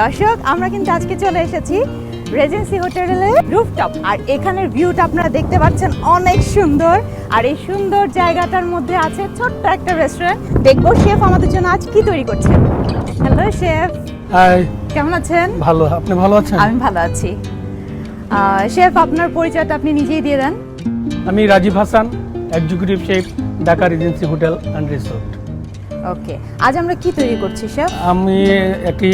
দর্শক, আমরা কিন্তু আজকে চলে এসেছি রেজেন্সি হোটেলের রুফটপ, আর এখানের ভিউটা আপনারা দেখতে পাচ্ছেন অনেক সুন্দর। আর এই সুন্দর জায়গাটার মধ্যে আছে ছোট্ট একটা রেস্টুরেন্ট। দেখবো শেফ আমাদের জন্য আজ কি তৈরি করছেন। Hello chef. হাই, কেমন আছেন? ভালো, আপনি ভালো আছেন? আমি ভালো আছি। শেফ, আপনার পরিচয়টা আপনি নিজেই দিয়ে দেন। আমি Rajib Hasan, executive chef, Dhaka regency hotel and resort. Okay, আজ আমরা কি তৈরি করছি শেফ? আমি একটি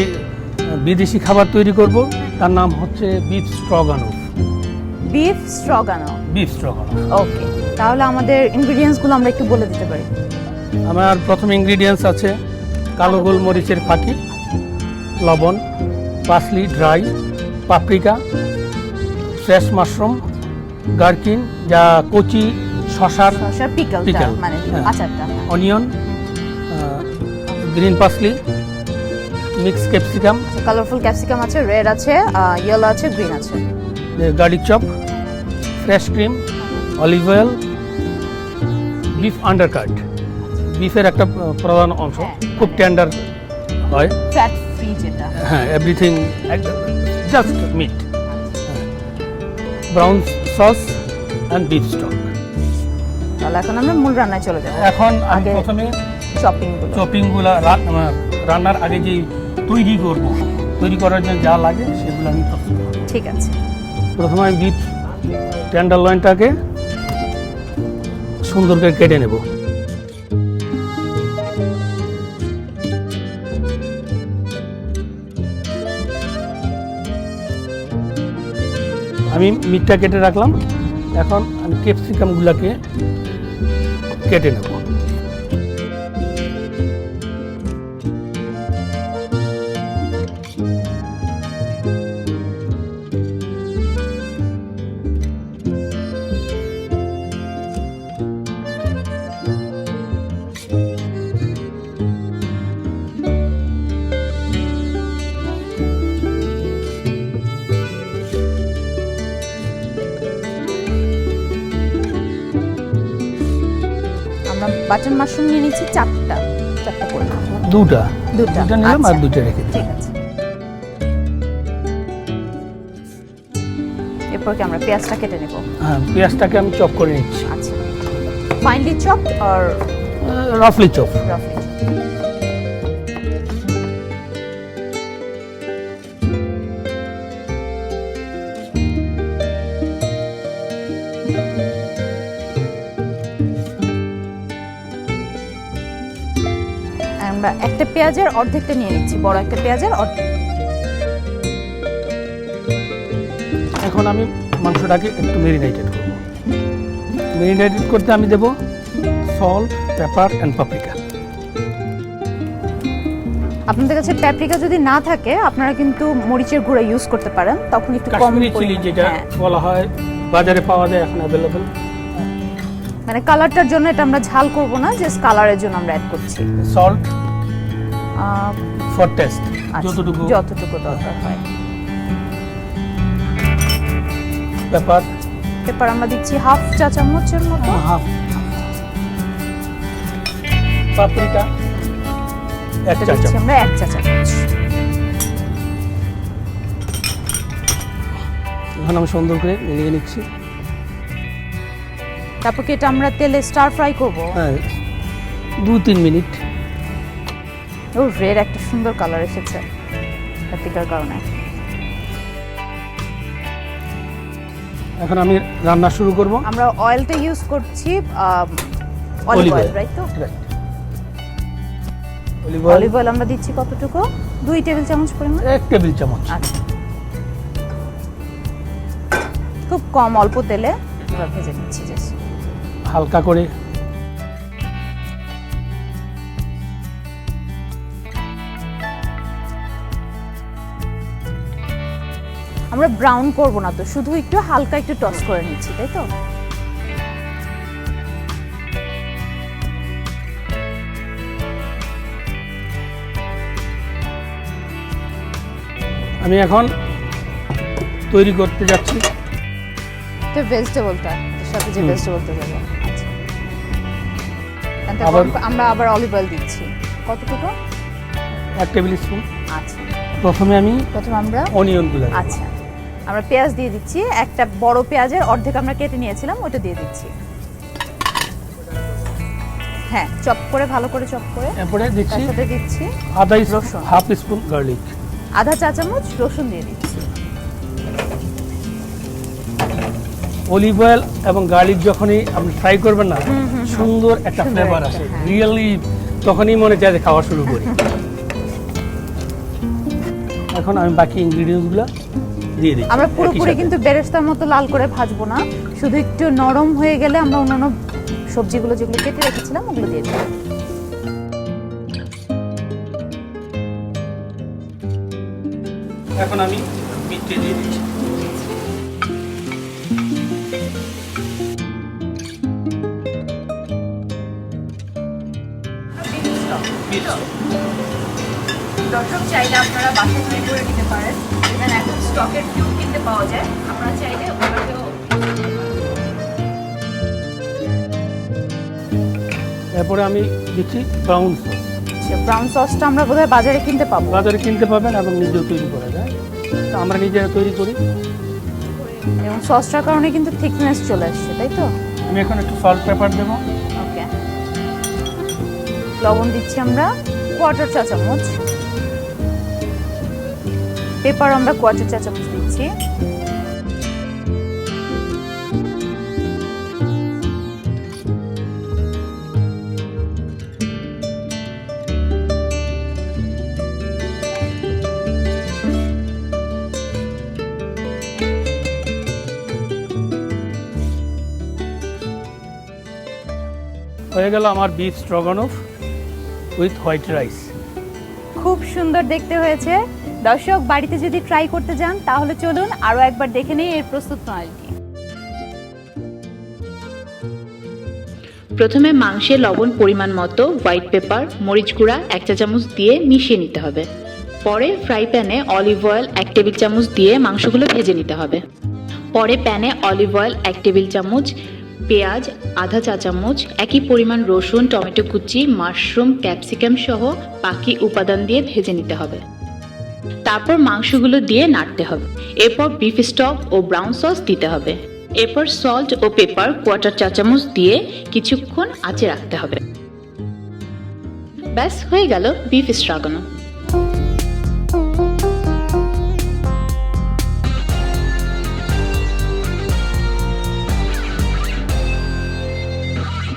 বিদেশি খাবার তৈরি করব, তার নাম হচ্ছে বিফ স্ট্রগানফ। বিফ স্ট্রগানফ। বিফ স্ট্রগানফ। ওকে, তাহলে আমাদের ইনগ্রেডিয়েন্টসগুলো আমরা একটু বলে দিতে পারি। আমার প্রথম ইনগ্রেডিয়েন্টস আছে কালো গোলমরিচের ফাঁকি, লবণ, parsley dry, paprika, fresh mushroom, gherkin যা কচি শসার পিকল, মানে আচারটা, onion, green parsley, mix capsicum, colourful capsicum আছে, রেড আছে, ইয়েলো আছে, গ্রিন আছে, garlic chop, fresh cream, olive oil, beef undercut. বিফের একটা প্রধান অংশ, খুব টেন্ডার হয়, ফ্যাট ফ্রি যেটা। হ্যাঁ, everything just meat, brown sauce and beef stock. তাহলে এখন আমরা মূল রান্নায় চলে যাব। এখন আমি প্রথমে চপিংগুলো রান্নার আগে যে তৈরি করার জন্য যা লাগে সেগুলো আমি প্রস্তুত করব। ঠিক আছে। প্রথমে আমি বিফ টেন্ডারলয়েনটাকে সুন্দর করে কেটে নেব। আমি মিটটা কেটে রাখলাম, এখন আমি ক্যাপসিকামগুলোকে কেটে নেব। বাটন মাশরুম নিয়ে নিচ্ছি চারটা করে। দুটা নিলাম, আচ্ছা, আর দুটো রেখে দিই। ঠিক আছে। এরপর কি আমরা পেঁয়াজটা কেটে নেব? হ্যাঁ, পেঁয়াজটাকে আমি চপ করে নিচ্ছি। আচ্ছা, ফাইনলি চপ আর রাফলি চপ। আমরা একটা পেঁয়াজের অর্ধেকটা নিয়ে নিচ্ছি, বড় একটা পেঁয়াজের অর্ধেক। এখন আমি মাংসটাকে একটু মেরিনেটেড করব। মেরিনেটেড করতে আমি দেব সল্ট, পেপার অ্যান্ড পাপরিকা। আপনাদের কাছে পাপরিকা যদি না থাকে আপনারা কিন্তু মরিচের গুঁড়া ইউজ করতে পারেন, তখন একটু কম কাশ্মীরি চিলি যেটা বলা হয়, বাজারে পাওয়া যায়, এখন অ্যাভেলেবল। মানে কালারটার জন্য এটা আমরা ঝাল করব না, জাস্ট কালারের জন্য আমরা অ্যাড করছি। সল্ট ফর টেস্ট, যতটুকু দরকার হয়। পেপার আমরা দিচ্ছি হাফ চা চামচের মতো। পাপরিকা এক চা চামচ, আমরা 1 চা চামচ। এখন আমি সুন্দর করে মিলিয়ে নিচ্ছি। তারপর কি এটা আমরা তেলে স্টার ফ্রাই করব? হ্যাঁ, 2-3 মিনিট। ও, রেড একটা সুন্দর কালার এসেছে পাপরিকার কারণে। এখন আমি রান্না শুরু করব। আমরা অয়েলটা ইউজ করছি অলিভ অয়েল, রাইট? তো অলিভ অয়েল আমরা দিচ্ছি কতটুকু? 2 টেবিল চামচ পরিমাণ। 1 টেবিল চামচ। আচ্ছা, খুব কম অল্প তেলে আমরা ভেজে নিচ্ছি, জাস্ট হালকা করে। আমরা ব্রাউন করব না তো, শুধু একটু হালকা একটু টস করে নিচ্ছি, তাই তো? আমি এখন তৈরি করতে যাচ্ছি। তো ভেজিটেবলটা সাথে যে ভেজিটেবলটা যাবে। আচ্ছা, আমরা আবার অলিভ অয়েল দিচ্ছি কতটুকু? 1 টেবিল স্পুন। আচ্ছা, প্রথমে আমরা অনিয়নগুলো আচ্ছা, আমরা পেঁয়াজ দিয়ে দিচ্ছি। একটা বড় পেঁয়াজের অর্ধেক আমরা কেটে নিয়েছিলাম, ওটা দিয়ে দিচ্ছি। হ্যাঁ, চপ করে, ভালো করে চপ করে। এরপরে দিচ্ছি আদা রসুন, হাফ স্পুন গার্লিক, আধা চা চামচ রসুন দিয়ে দিচ্ছি। অলিভ অয়েল এবং গার্লিক যখনই আপনি ফ্রাই করবেন না, সুন্দর একটা ফ্লেভার আসে, রিয়েলি তখনই মনে চায় যে খাওয়া শুরু করি। এখন আমি বাকি ইনগ্রেডিয়েন্টসগুলো দিয়ে দিই। আমরা পুরোপুরি কিন্তু বেরেস্তার মতো লাল করে ভাজবো না, শুধু একটু নরম হয়ে গেলে আমরা অন্যান্য সবজিগুলো যেগুলো কেটে রেখেছিলাম ওগুলো দিয়ে দিই। এখন আমি মিটে দিয়ে দিচ্ছি। দর্শক চাইলে আপনারা বাসায় তৈরি করে নিতে পারেন, ইভেন এখন স্টকের কিউব কিনতে পাওয়া যায়, আপনারা চাইলে ওটাকেও। এরপরে আমি দিচ্ছি ব্রাউন সস। ব্রাউন সসটা আমরা বোধহয় বাজারে কিনতে পাবো। বাজারে কিনতে পাবেন এবং নিজেও তৈরি করা যায়, তো আমরা নিজেরা তৈরি করি। এবং সসটার কারণে কিন্তু থিকনেস চলে আসছে, তাই তো? আমি এখন একটু সল্ট পেপার দেবো। ওকে, লবণ দিচ্ছি আমরা কোয়ার্টার চা চামচ, পেপার আমরা কোয়ার্টার চা চামচ দিচ্ছি। হয়ে গেল আমার beef stroganoff with white rice. খুব সুন্দর দেখতে হয়েছে। দর্শক বাড়িতে যদি ট্রাই করতে যান তাহলে চলুন আরও একবার দেখে নিই এর প্রস্তুত প্রণালীটি। প্রথমে মাংসে লবণ পরিমাণ মতো, হোয়াইট পেপার, মরিচ গুঁড়া 1 চা চামচ দিয়ে মিশিয়ে নিতে হবে। পরে ফ্রাই প্যানে অলিভ অয়েল 1 টেবিল চামচ দিয়ে মাংসগুলো ভেজে নিতে হবে। পরে প্যানে অলিভ অয়েল 1 টেবিল চামচ, পেঁয়াজ আধা চা চামচ, একই পরিমাণ রসুন, টমেটো কুচি, মাশরুম, ক্যাপসিকাম সহ বাকি উপাদান দিয়ে ভেজে নিতে হবে। তারপর মাংসগুলো দিয়ে নাড়তে হবে। এরপর বিফ স্টক ও ব্রাউন সস দিতে হবে। এরপর সল্ট ও পেপার কোয়ার্টার চা চামচ দিয়ে কিছুক্ষণ আঁচে রাখতে হবে। ব্যাস হয়ে গেল বিফ স্ট্রোগানফ।